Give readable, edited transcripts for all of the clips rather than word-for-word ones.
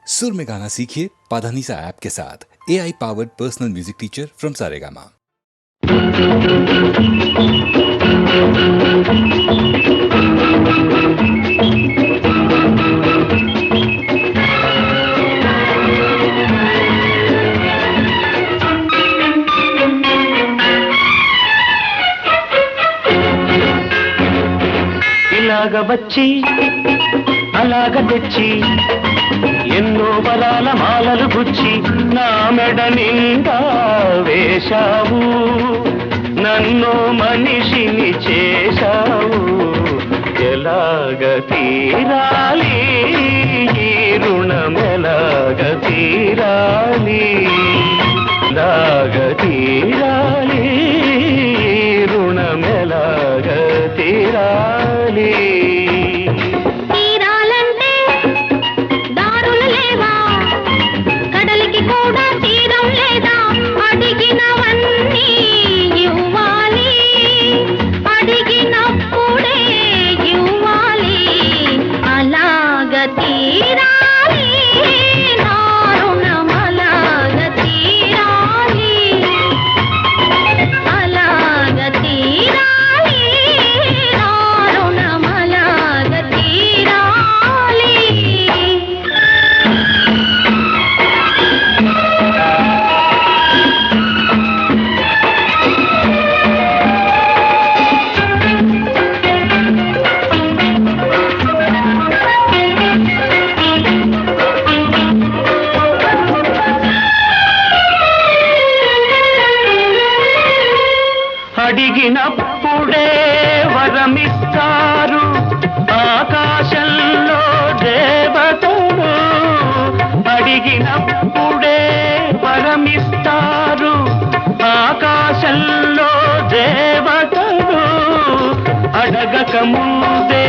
सुर में गाना सीखिए पाधानीसा ऐप के साथ। AI powered personal music teacher from Saregama. ఇలాగ వచ్చి అలాగ తెచ్చి ఎన్నో బలాల మాలలు గుచ్చి నా మెడ నిండా వేశావు, నన్ను మనిషిని చేశావు. ఎలాగ తీరాలి ఈ రుణం, ఎలాగ తీరాలి, ఎలాగ తీరాలి ఈ రుణం, ఎలాగ తీరాలి. అడిగినప్పుడే వరమిస్తారు ఆకాశంలో దేవతలు, అడిగినప్పుడే వరమిస్తారు ఆకాశంలో దేవతలు. అడగక ముందే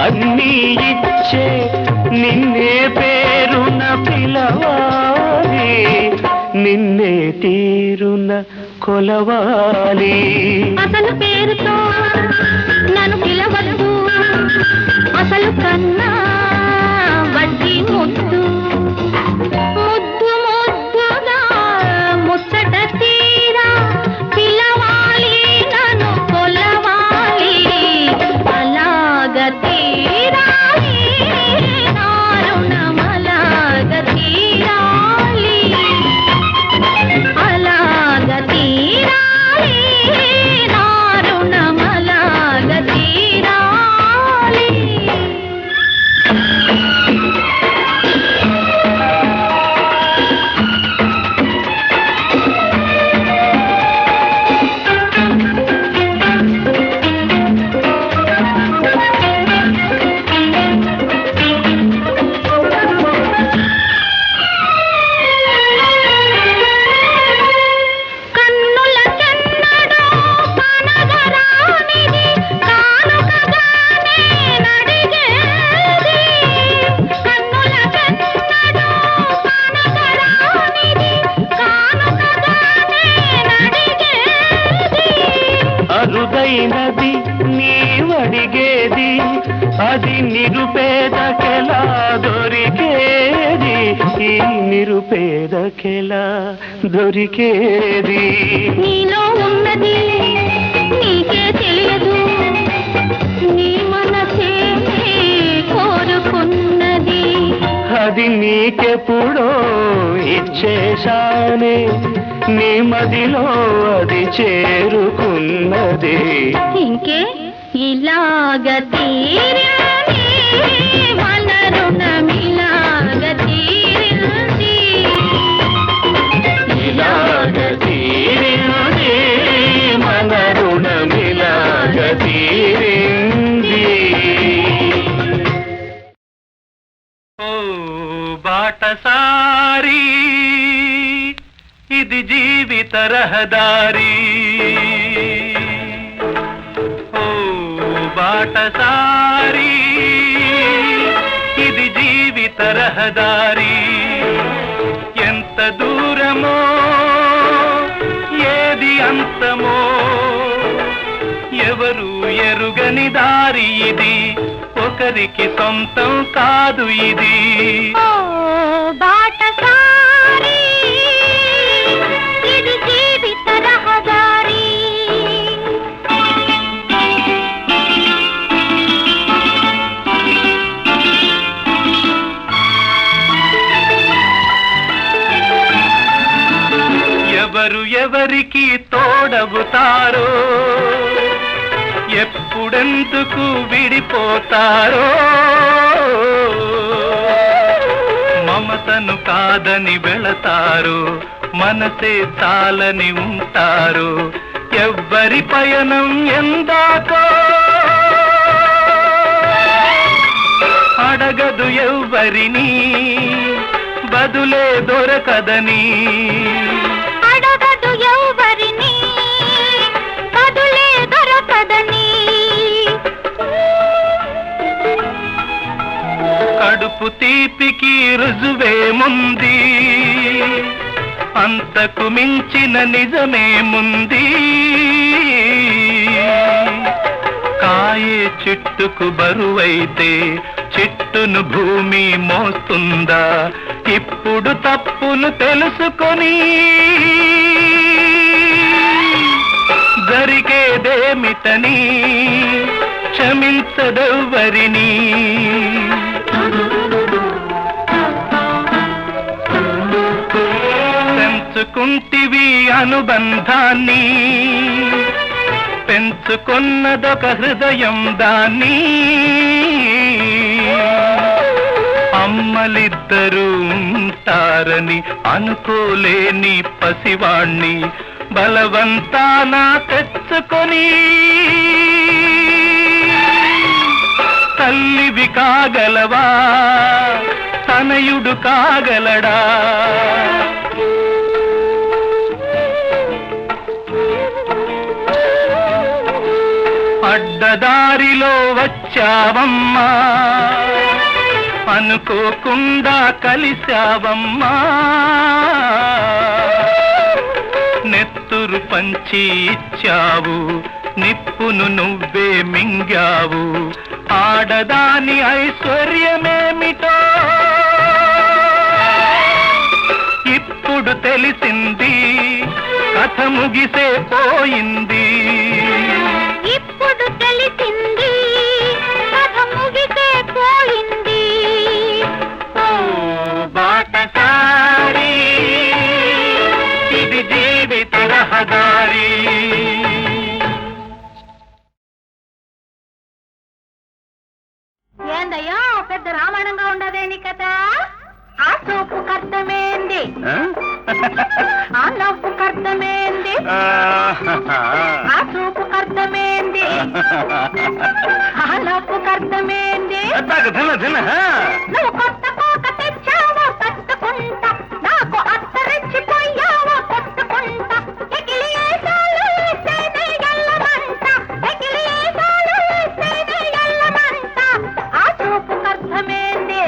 అన్నీ ఇచ్చే నిన్నే పేరున పిలవాలి, నిన్నే తీరున కొలవాలి. అసలు పేరుతో నన్ను పిలవద్దు, అసలు కన్నా వడ్డీ ముద్దు, ముద్దు ముద్దుగా ముచ్చట తీరా పిలవాలి, నన్ను కొలవాలి. అలాగ తీరాలి నా రుణం, అలాగ తీరాలి, అలాగ తీరాలి నా రుణం, అలాగ తీరాలి. అరుదైనది నీవడిగేది, అది నిరుపేదకెలా దొరికేది, ఈ నిరుపేదకెలా దొరికేది. నీలో ఉన్నది నీకే తెలియదు, నీ మనసే కోరుకున్నది. అది నీకెప్పుడో ఇచ్చేశానే, నీ మదిలో అది చేరుకున్నది. ఇంకే ఇలాగ తీరింది మన రుణం, ఇలాగ తీరింది, ఇలాగ తీరింది మన రుణం, ఇలాగ తీరింది. ఓ బాటసారి ఇది జీవిత రహదారి, ఓ బాటసారి ఇది జీవిత రహదారి. ఎంత దూరమో ఏది అంతమో ఎవరు ఎరుగని దారి ఇది, ఒకరికి సొంతం కాదు ఇది. ఎవరు ఎవరికి తోడవుతారో ఎప్పుడెందుకు విడిపోతారో మమతను కాదని వెళతారు మనసే చాలని ఉంటారు ఎవ్వరి పయనం ఎందాకో అడగదు ఎవ్వరిని బదులే దొరకదని అడగదు ఎవరిని బదులే దొరకదని కడుపు తీపికి రుజువేముంది అంతకు మించిన నిజమేముంది కాయే చెట్టుకు బరువైతే చెట్టును భూమి మోస్తుందా ఇప్పుడు తప్పును తెలుసుకొని జరిగేదేమిటని క్షమించదెవ్వరిని పెంచుకుంటివి అనుబంధాన్ని పెంచుకున్నదొక హృదయం దాన్ని అమ్మలిద్దరూ ఉంటారని అనుకోలేని పసివాణ్ణి బలవంతాన తెచ్చుకొని తల్లివి కాగలవా తనయుడు కాగలడా అడ్డదారిలో వచ్చావమ్మా అనుకోకుండా కలిశావమ్మా నెత్తురు పంచి ఇచ్చావు నిప్పును నువ్వే మింగావు ఆడదాని ఐశ్వర్యమేమిటో ఇప్పుడు తెలిసింది కథ ముగిసే పోయింది ఇప్పుడు తెలిసింది కథ ముగిసే పోయింది బాటసారి ఇది జీవిత రహదారి ఏందయ్యో పెద్ద రామాయణంగా ఉండదేని కదా ఆ చూపు కర్తమేంది ఆ నవ్వు కర్తమేంది ఆ చూపు కర్తమేంది ఆ నవ్వు కర్తమేంది నువ్వు కొత్త కోక తెచ్చావో కట్టుకుంటా నాకు అత్తరెచ్చిపోయావో కొట్టుకుంటా ఎగిలి ఏసాలు వేస్తేనే ఎల్లమంట ఎగిలి ఏసాలు వేస్తేనే ఎల్లమంట ఆ చూపు కర్తమేంది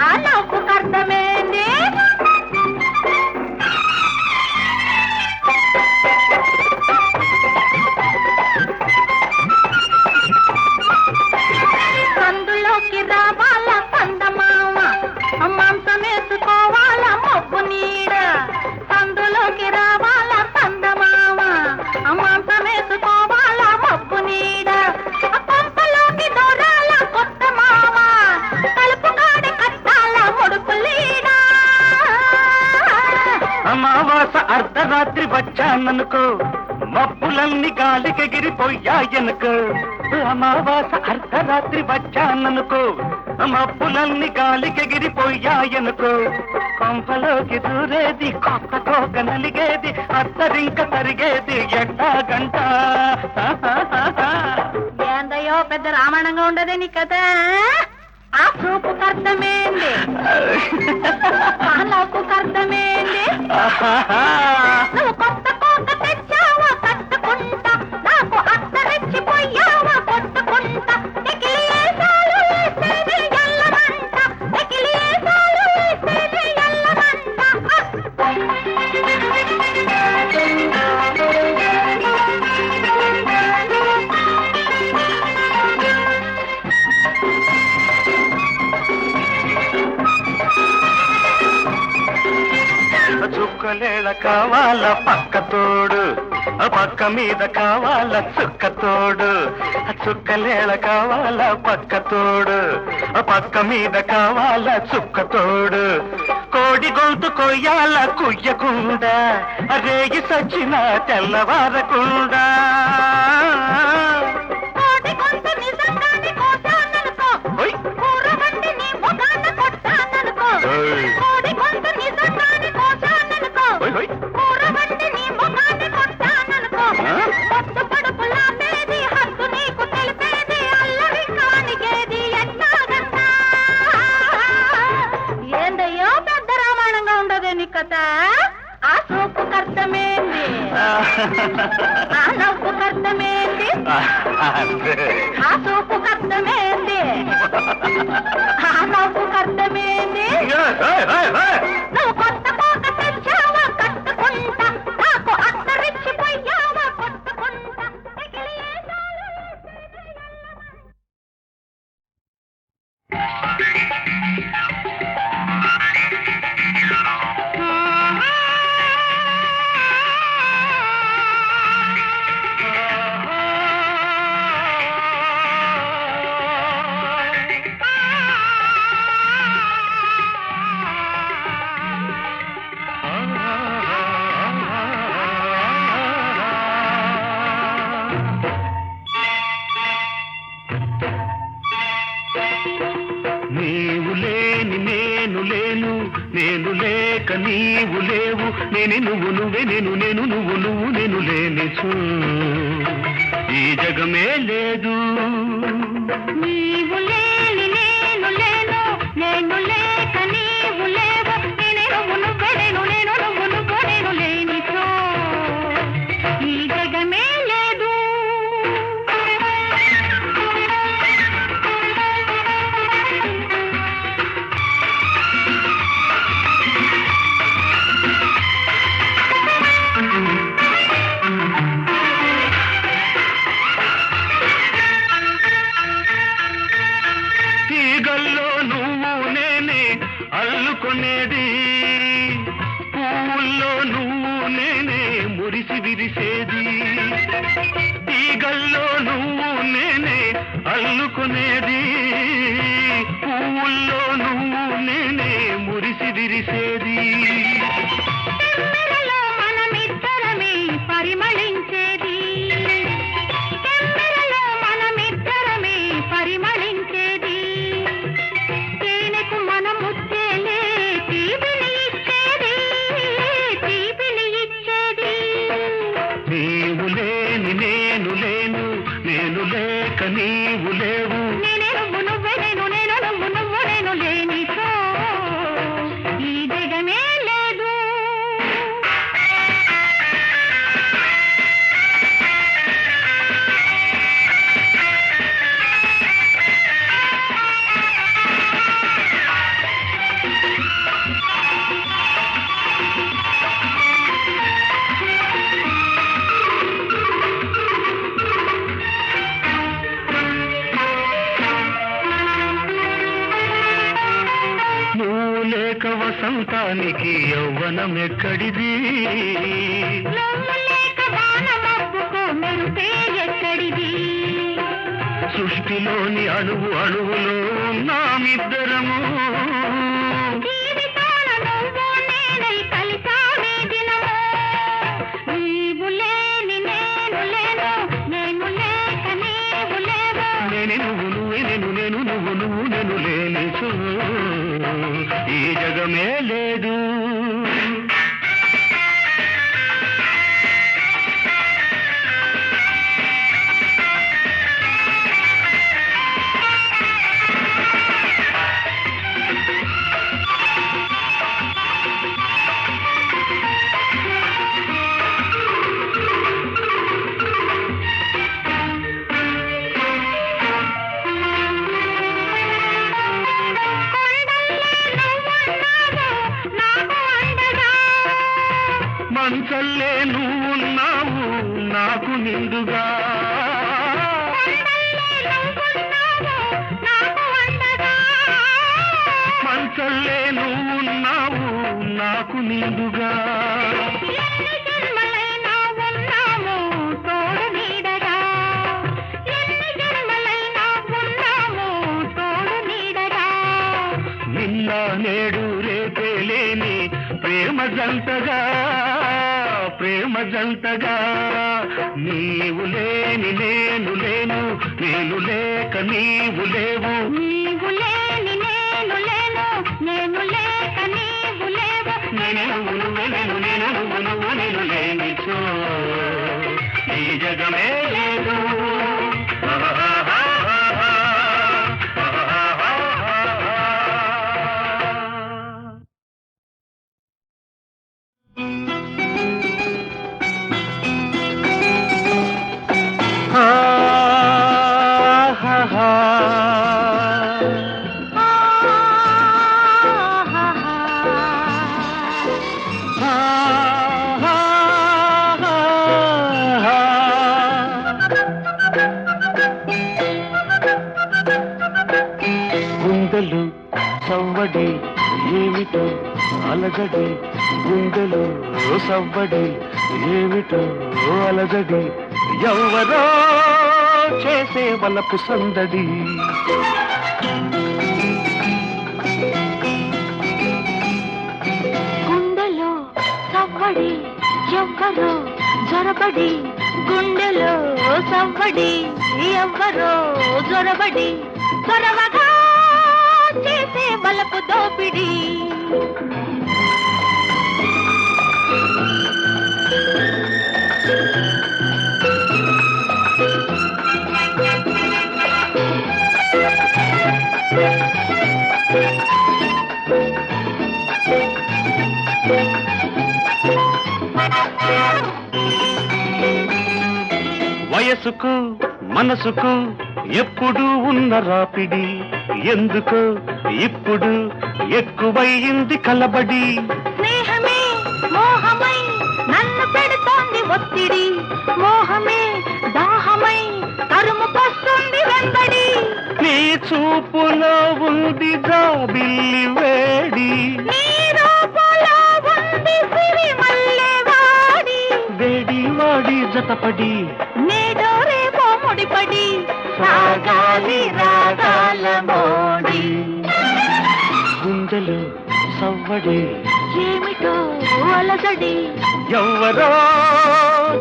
ఆ నవ్వు కర్తమేంది సందులోకి రావాలా పందమామ మాంసమేసుకోవాలా మబ్బు నీడ సందులోకి రావాలా పందమామ మాంసమేసుకోవాలా మబ్బు నీడ పంపలోకి దూరాల కొత్త మామ తలుపు కాడి కట్టాల ముడుపు లీడ అమావాస అర్ధరాత్రి వచ్చాననుకో మబ్బులన్నీ గాలికెగిరిపోయాయనుకో అమావాస అర్ధరాత్రి వచ్చాననుకో మబ్బులన్నీ గాలికెగిరిపోయాయనుకో కొంపలోకి దూరేది కొత్త కోక నలిగేది అత్తరింక తరిగేది ఎట్టా గంట ఏందయ్యో పెద్ద రామాయణంగా ఉండదేని కదా ఆ చూపు కర్తమేంది ఆ నవ్వు కర్తమేంది నువ్వు కొత్త కోక తెచ్చావా కట్టుకుంటా నాకు అత్తరెచ్చిపోయావా కొట్టుకుంటా ఎగిలి ఏసాలు వేస్తేనే ఎల్లమంట ఎగిలి ఏసాలు వేస్తేనే ఎల్లమంట చుక్కలేళ కావాల పక్క తోడు పక్క మీద కావాల చుక్క తోడు చుక్కలేళ కావాల పక్క తోడు పక్క మీద కావాల చుక్క తోడు కోడి గొంతు కొయ్యాల కుయ్యకుండా రేగి సచ్చిన తెల్లవారకుండా కోడి గొంతు నిజంగానే కోసాననుకో, ఓయ్. కూర వండి నీ ముఖాన కొట్టాననుకో. ఓయ్. కోడి గొంతు నిజంగానే కోసాననుకో, ఓయ్, ఓయ్. కూర వండి నీ ముఖాన కొట్టాననుకో. ఆ? పొట్టు పడుపులాపేది హద్దు నీకు తెలిపేది అల్లరి కానికేది ఎట్లాగన్నా. ఏందయ్యో పెద్ద రామాయణంగా ఉండదే నీ కథ. ఆ సూపు కర్తమేంది, ఆ నవ్వు కర్తమేంది, ఆ సూపు కర్తమేంది, ఆ నవ్వు కర్తమేంది. నువ్వు కొత్త కోక తెచ్చావా కట్టుకుంటా, నాకు అత్తరిచ్చిపోయావా కొట్టుకుంటా. నీవు లేని నేను లేను, నేను లేక నీవు లేవు, నేను నువ్వు నువ్వే నేను నేను నువ్వు నువ్వు నేను లేనిచు ఈ జగమే లేదు. నీవు లేని నేను లేను, నేను లేక నీవు లేవు, నేనే నువ్వు నువ్వే నేను నేను నువ్వు నువ్వు నేను లేనిచో ఈ జగమే లేదు. తీగల్లో నువ్వు నేనే అల్లుకొనేది, పువ్వుల్లో నువ్వు నేనే మురిసి విరిసేది. తీగల్లో నువ్వు నేనే అల్లుకొనేది, పువ్వుల్లో నువ్వు నేనే మురిసి విరిసేది. తెమ్మెరలో మనమిద్దరమే పరిమళించేది, తెమ్మెరలో మనమిద్దరమే పరిమళించేది. తేనెకు మన ముచ్చేలే తీపిని ఇచ్చేది, తీపిని ఇచ్చేది. నీవు లేని నేను లేను, నేను లేక నీవు లేవు, నేనే నువ్వు నువ్వే నేను నేను నువ్వు నువ్వు నేను లేనిచో ఈ జగమే లేదు. నువ్వు లేక వసంతానికి యౌవనం ఎక్కడిది, నువ్వు లేక వాన మబ్బుకు మెరుపే ఎక్కడిది. సృష్టిలోని అణువు అణువులో ఉన్నామిద్దరము, జీవితాన నువ్వు నేనై కలిసామే దినము. నీవు లేని నేను లేను, నేను లేక నీవు లేవు. నేనే నువ్వు నువ్వే నేను నేను నువ్వు నువ్వు నేను లేనిచు ఈ జగమే లేదు. మంచల్లే నువ్వున్నావు నాకు నిండుగా, మంచల్లే నువ్వున్నావు నాకు నిండుగా. ఎన్ని జన్మలైనా ఉన్నాము తోడు నీడగా, ఎన్ని జన్మలైనా ఉన్నాము తోడు నీడగా. నిన్న నేడు రేపే లేని ప్రేమ జంటగా ప్రేమ జంటగా నీవు లేని నేను లేను నేను లేక నీవు లేవు నీవు లేని నేను లేను నేను లేక నీవు లేవు నేను నువ్వు నేను నేను నువ్వు నేను లేనిచో ఈ జగమే లేదు గుండెలు సవ్వడి ఏమిటో అలజడి గుండెలు సవ్వడి ఏమిటో అలజడి ఎవరో చేసే వలపు సందడి గుండెలో సవ్వడి ఎవ్వరో జొరబడి గుండెలో సవ్వడి ఎవ్వరో జొరబడి చొరవగా చేసే వలపు దోపిడి వయసుకు మనసుకు ఎప్పుడు ఉన్న రాపిడి ఎందుకు ఇప్పుడు ఎక్కువయింది కలబడి స్నేహమే మోహమై నన్ను పెడుతోంది ఒత్తిడి మోహమే దాహమై తరుముకొస్తుంది వెంబడి నీ చూపులో ఉంది జాబిల్లి వేడి నీ రూపులో ఉంది సిరిమల్లె వాడి వేడి వాడి జతపడి నేడో రేపో ముడిపడి సాగాలి రాగాల మోడి గుండెలు సవ్వడి ఏమిటో అలజడి ఎవరో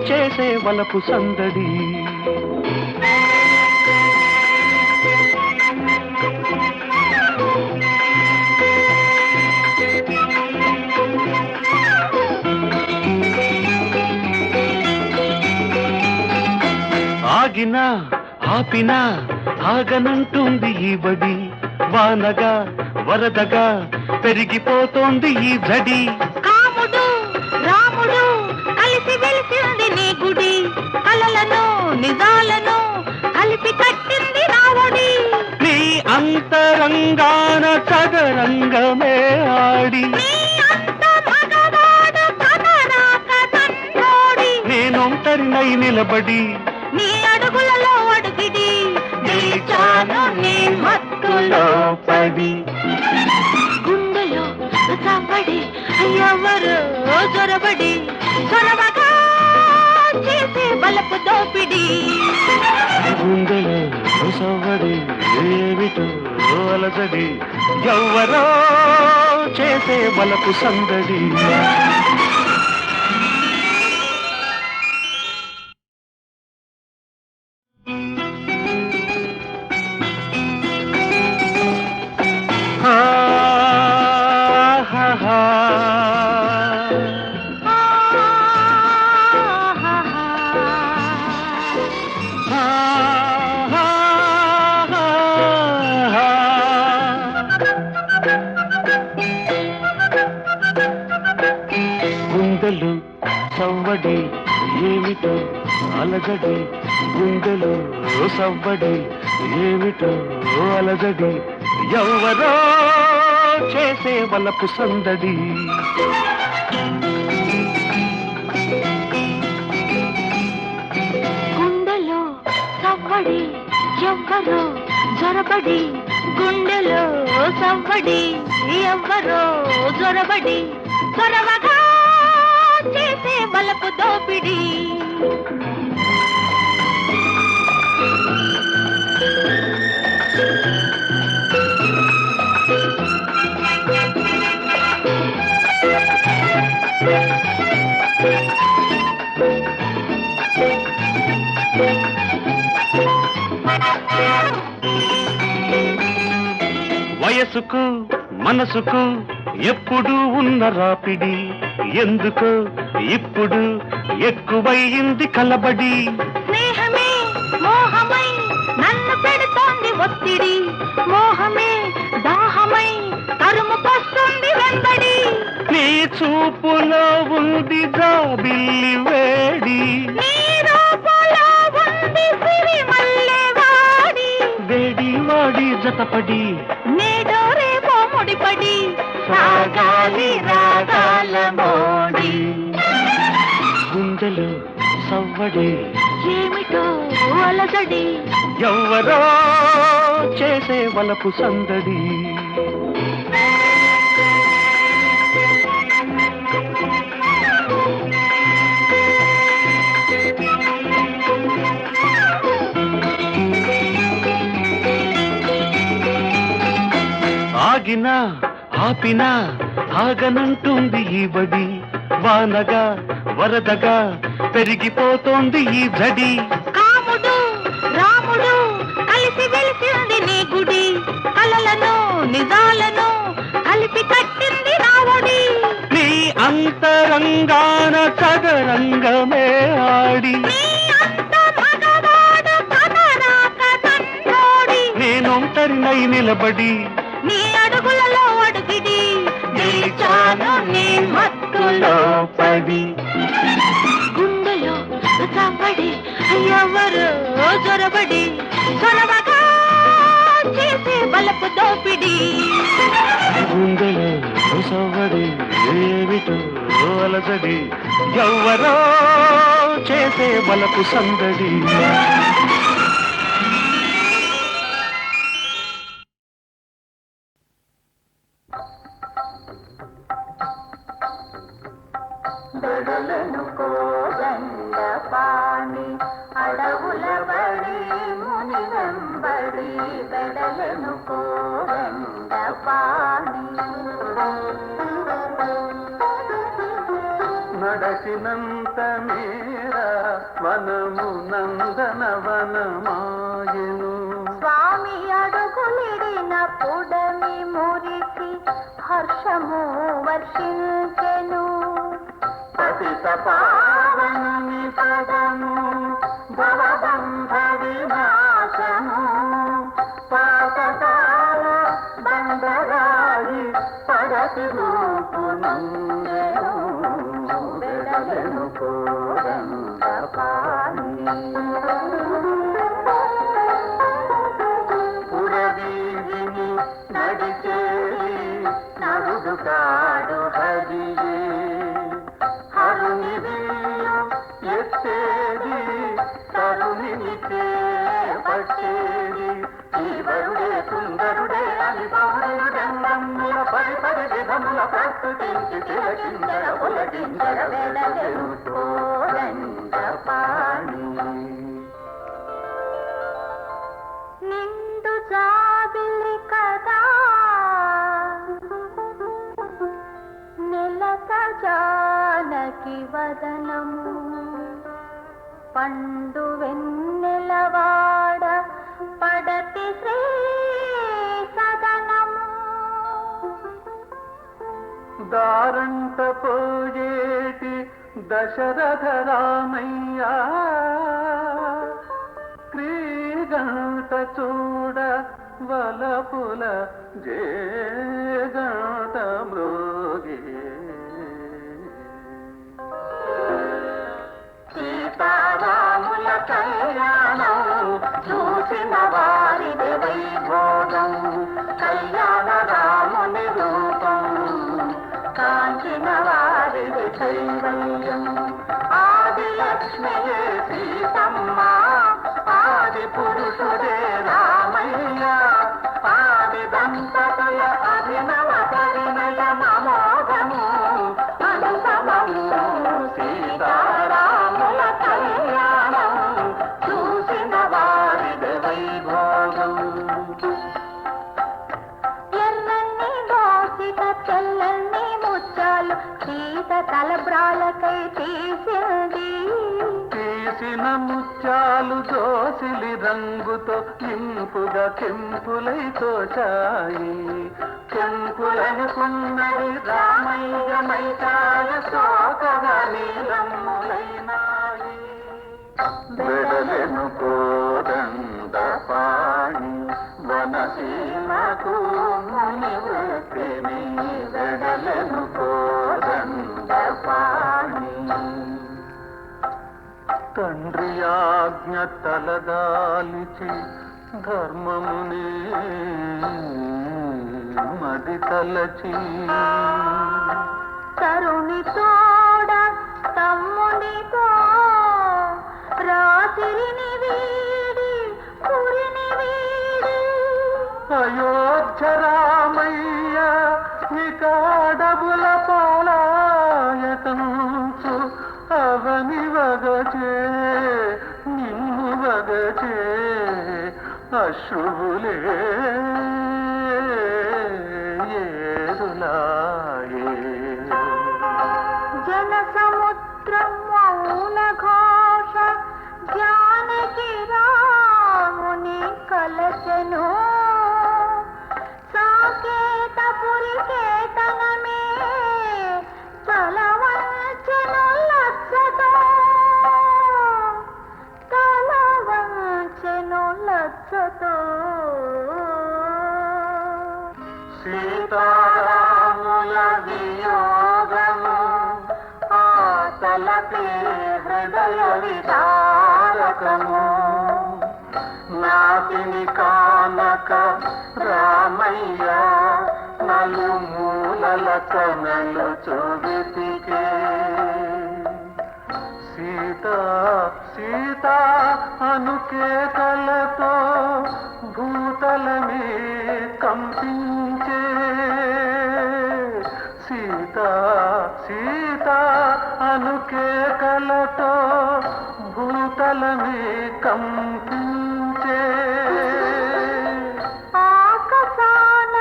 చేసే వలపు సందడి ఆగినా ఆపినా ఆగనంటుంది ఈ బడి వానగా వరదగా పెరిగిపోతోంది ఈ జడి కాముడు రాముడు కలిసి వెలిసింది నీ గుడి కలలను నిజాలను కలిపి కట్టింది రావుడి నీ అంతరంగాన చదరంగమే ఆడి నీ అంత మగవాడు కథరాక తండ్రోడి నేనొంటరినై నిలబడి నీ అడుగులలో అడుగిడి నిలిచాను నీ మత్తులో పడి గుండెలో సవ్వడి ఎవరు జొరబడి చొరవగా చేసే బలపు దోపిడి గుండెలు సవ్వడి ఏమిటో అలజడి ఎవరో చేసే బలపు సందడి గుండెలు సవ్వడి ఏమిటో అలజడి గుండెలు సవ్వడి ఏమిటో అలజడి ఎవరో చేసే వలపు సందడి గుండెలో సవ్వడి ఎవ్వరో జొరబడి గుండెలో సవ్వడి ఎవ్వరో జొరబడి చొరవగా చేసే బలపు దోపిడి మనసుకు ఎప్పుడు ఉన్న రాపిడి, ఎందుకో ఇప్పుడు ఎక్కువయింది కలబడి. స్నేహమే మోహమై నన్ను పెడుతోంది ఒత్తిడి, మోహమే దాహమై తరుముకొస్తుంది వెంబడి. నీ చూపులో ఉంది జాబిల్లి వేడి, నీ రూపులో ఉంది సిరిమల్లె వాడి. వేడి వాడి జతపడి నేడో రేపో ముడిపడి సాగాలి రాగాల మోడి. గుండెలు సవ్వడి, ఏమిటో అలసడి, ఎవ్వరో చేసే వలపు సందడి. ఆగినా ఆపినా ఆగనంటుంది ఈ బడి, వానగా వరదగా పెరిగిపోతోంది ఈ జడి. కాముడు రాముడు కలిసి వెలిసింది నీ గుడి, కలలను నిజాలను కలిపి కట్టింది రావుడి. నీ అంతరంగాన చదరంగమే ఆడి, నీ అంత మగవాడు కథరాక తండ్రోడి. నేనొంటరినై నిలబడి నీ అడుగులలో అడుగిడి, నిలిచాను నీ మత్తులో పడి. గుండెలో చంపడి ఎవరు చొరబడి, చొరవగా చేసే బలపు దోపిడి. గుండెలు సవ్వడి, ఏమిటో అలసడి, ఎవ్వరో చేసే బలపు సందడి. బెడలను కోదండ పాణి అడవుల బడి ముని వెంబడి, బెడలను కోదండ పాణి. నడచినంత మేర వనము నందన వనమాయను, స్వామి అడుగులిడిన పుడమి మురిసి హర్షము వర్షించెను. పతిత పావనుని పదము భవబంధ వినాశము, పాతకాల బండరాయి పడతి రూపునందెను, బెడలను కోదండ పాణి. పురవీధిని నడిచేది నరుడు కాడు హరియే, హరుని వీయు ఎత్తేది తరుణిని చేపట్టేది. ఈవరుడే సుందరుడే అని పౌరుడెంగమ్ముల పరిపరి విధముల ప్రస్తుతించి తిలకించర పొలగించర బెడలను కోదండ పాణి. నిండు జాబిలి కదా నెలత జానకి వదనము, పండు వెన్నెలవాడ పడతి శ్రీ సదనము. దారంట పోయేటి దశరథ రామయ్య, క్రీగంట చూడ వలపుల జేగంట మృగే. సీతారాముల కళ్యాణం చూసిన వారిది వైభోగం, కళ్యాణ రాముని రూపం కాంచిన వారిది కైవల్యం. ఆది లక్ష్మియే సీతమ్మ, ఆది పురుషుడే రామయ్య, ఆది దంపతుల అభినవ పరిణయ మమోఘము అనుపమము. సీతారాముల కళ్యాణం చూసిన వారిది వైభోగం. ఎర్రన్ని దోసిక తెల్లన్ని ముచ్చాలు సీత తలబ్రాలకై తీసింది, తీసిన ముత్యాలు దోసిలి రంగుతో ఇంపుగా కెంపులై తోచాయి. కెంపులనుకున్నది రామయ్యమైతాయ సోకగా నీలమ్ములైనాయి. వెడలెను కోదండ పాణి వనసీమకు ముని వృత్తిని. వెడలెను కోదండ పాణి తండ్రి ఆజ్ఞ తలదాలిచి ధర్మముని మది తలచి. తరుణి తోడ తమ్మునితో రాత్రిని వీడి పురిని వీడి. అయోధ్య రామయ్య వికాడబుల పాలాయతంసు అవని వగచే నిన్ను వగచే అశ్రువులే ఏరులాయే. జన సముద్రం మౌన ఘోష జానకి రాముని కలచను. సాకేతపురి కేతనమే తలవంచెను లజ్జతో. తలవంచెను లజ్జతో. సీతారాముల వియోగము ఆతలపే హృదయ విదారకము. నాతిని కానక రామయ్య నలుమూలల కనలు చూవితికే. సీత సీత అనుకేకలతో భూతలమే కంపించే. సీత సీత అనుకేకలతో భూతలమే కంపించే. ఆకాశాన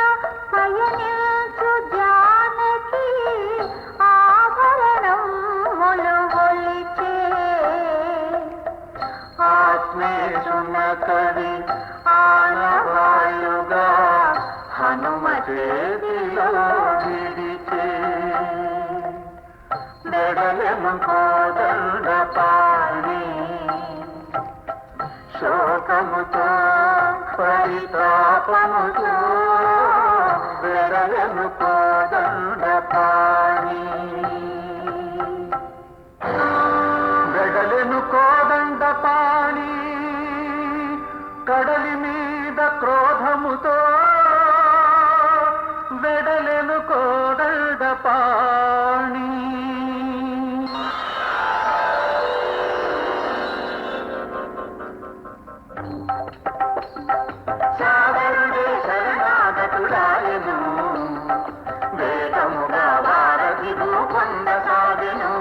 పయనించు జానకి ఆభరణములు ఒలిచే. ఆత్మేశున కవి ఆనవాయుగా హనుమ చేతిలో విడిచే. వెడలెను కోదండ పాణి శోకముతో పరితాపముతో. వెడలెను కోదండ పాణి. వెడలెను కోదండ పాణి కడలి మీద క్రోధముతో. వెడలెను కోదండ పాణి. సాగరుడే శరణాగతుడాయను. వేగముగా వారధి భూపొందసాగెను.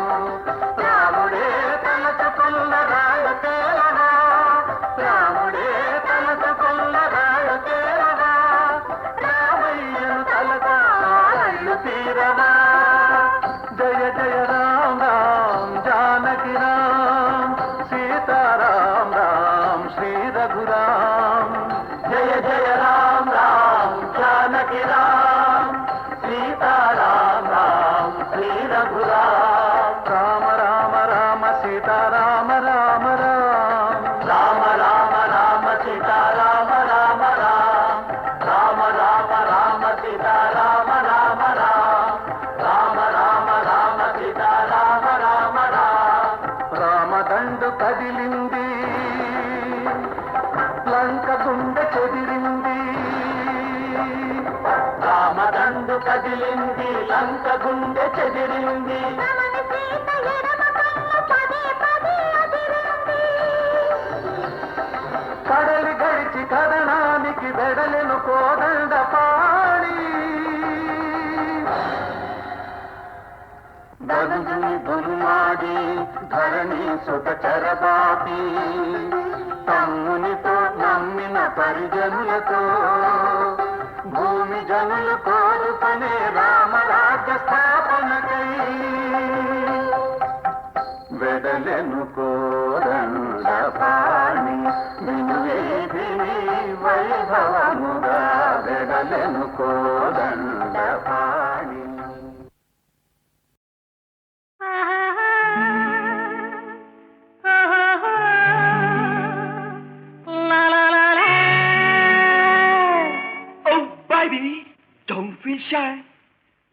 రాముడే తలచుకున్న రాయ తేలవా. రాముడే తలచుకున్న రాయ తేలవా. రామయ్యను తలకాళ్ళు తీరవా. జయ జయ రామ రామ్ జానకి రామ్ సీతారాం రామ్ శ్రీ రఘురామ్. జయ జయ రామ రామ్ జానకి రామ్ సీతారాం రామ్ శ్రీ రఘురామ్. రామ రామ రామ సీతారామ రామ రామ్. రామ రామ రామ సీతారామ రామ రామ్. రామ రామ రామ సీతారామ రామ రామ్. రామ రామ రామ సీతారామ రామ రామ్. రామదండు కదిలింది లంక గుండె చెదిరింది. రామదండు కదిలింది లంక గుండె చెదిరింది. రమణి సీత ఎడమ కన్ను పదే పదే అదిరింది. కడలి గడిచి కదనానికి వెడలెను కోదండ పాణి. దనుజుని దుర్మాడి ధరణి సుత చరబాపి. తమ్మునితో నమ్మిన పరిజనులతో భూమి జనులు కోరుకునే రామరాజ్య స్థాపనకై. వెడలెను కోదండ కోదండ పాణి. Oh, baby, don't feel shy.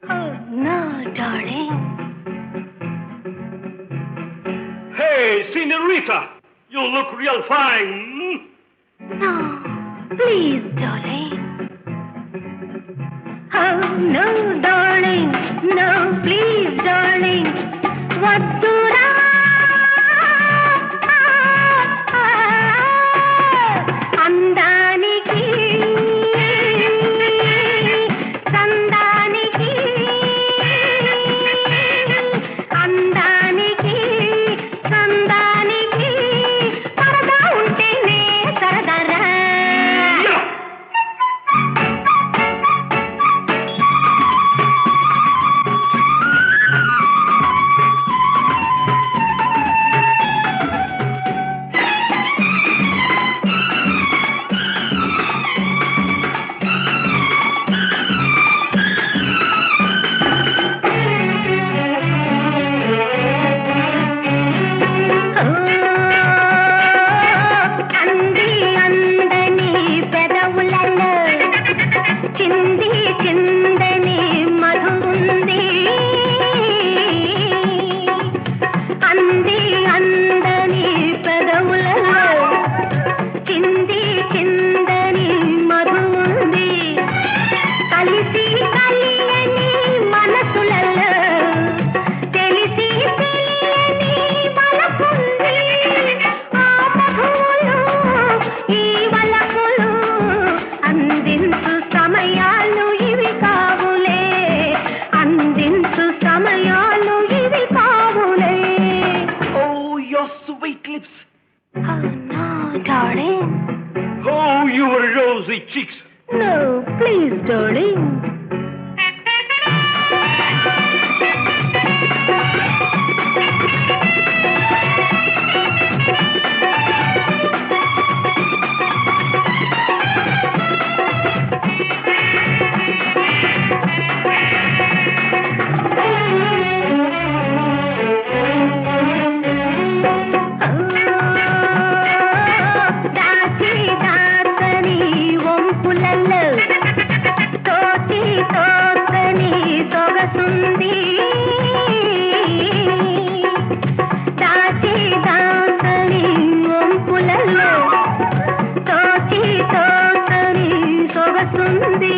Oh, no, darling. Hey, senorita, you look real fine. No, please, darling. Oh, no, darling. No, please, darling. వద్దురా అందానికి సందానికి అందానికి సందానికి సరదా ఉంటేనే సరదారా. అంది అందని పెదవులలో చింది చిందని మధుంది. అంది అందని పెదవులలో చింది చిందని మధుంది. కలిసి కలియని మనసులలో తెలిసి తెలియని వలపుంది. ఆ మధువులు ఈ వలపులు అందించు సమయాలు ఇవి కావులే. అందించు సమయాలు ఇవి కావులే. Oh, your sweet lips. Oh, no, darling. Oh, your rosy cheeks. No, please, darling. దాచి దాచని వంపులలో తోచి తోచని సొగసుంది. దాచి దాచని వంపులలో తోచి తోచని సొగసుంది.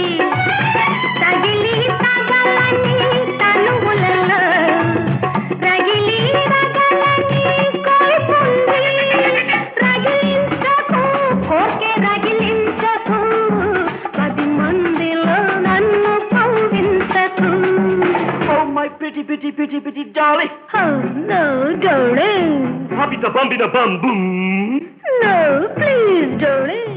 తగిలి తగలని తనువులలో రగిలి రగలని కోల్పుంది. రగిలించకు కోర్కె రగిలించకు 10 మందిలో నన్ను కవ్వించకు. Oh, my pretty, pretty, pretty, pretty darling. Oh, no, darling. Happy the bum in a bum boom. No, please, darling.